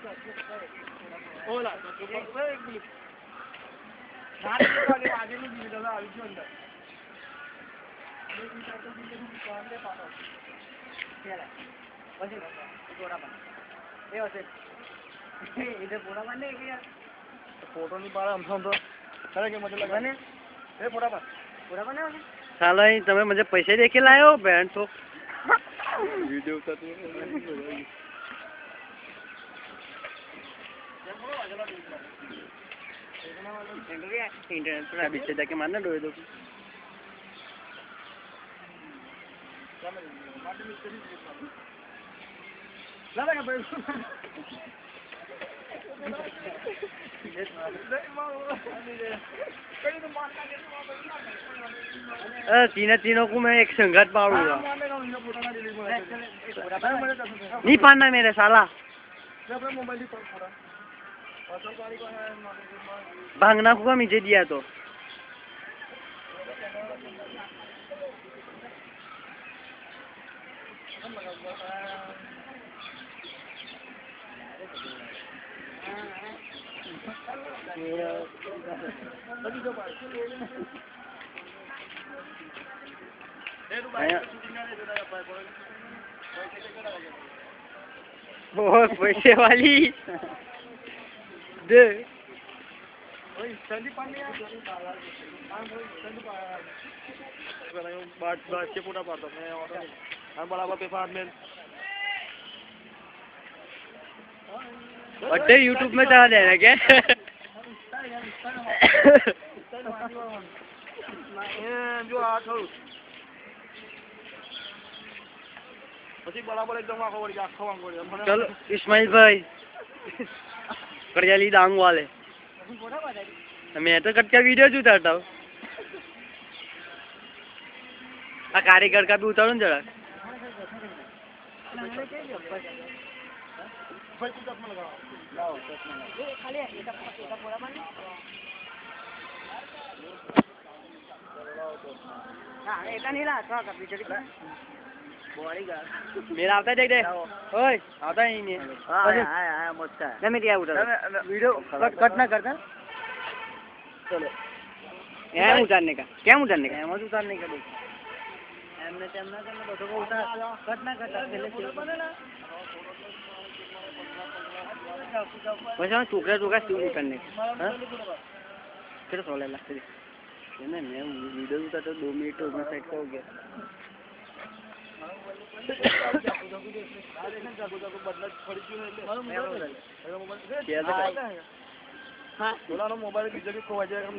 ઓલા તો એક મિનિટ નાની વાગે વાગે ની દીધો આવી ગયો અંદર એક મિનિટ તો દીધું કાલે પાડો ચલા પછી થોડા બન એ હશે इधर पूरा बनने के यार फोटो नहीं पा रहा हम तो करे के मतलब बने ए पूरा बने साला ही तुम्हें मुझे पैसे दे के लाए हो बैंड तो वीडियो का तो इंटरनेट पर अभी से जाके मारना डोए दो तीनों को मैं एक संगत पाऊंगा नहीं पाना मेरे साला भागना को मुझे दिया तो वो पैसे वाली दे पूरा पाता मैं बराबर पेपर में बट्टे यूट्यूब में चला देना क्या जो आ थोड़ा પછી બરાબર એકદમ આખો વળી આખો વાંગો વળી चलो इस्माइल भाई करजाली डांग वाले मैं तो कट का वीडियो जो उतारता हूँ आ कारीगर का भी उतारो ना जरा मेरा आता देख दे ओए आता ही नहीं आया मोटा नहीं मैं क्या उठा वीडियो कट ना करता चलो क्या उतारने का एमज उतारने का देख एमने टेमना करना तो को उतार कट ना करता वैसे हम टुकड़ा क्यों उतारने हाँ फिर सो लेला फिर मैं वीडियो उतारता 2 मिनट में सेट हो गया मोबाइल बीजे भी खो जाएगा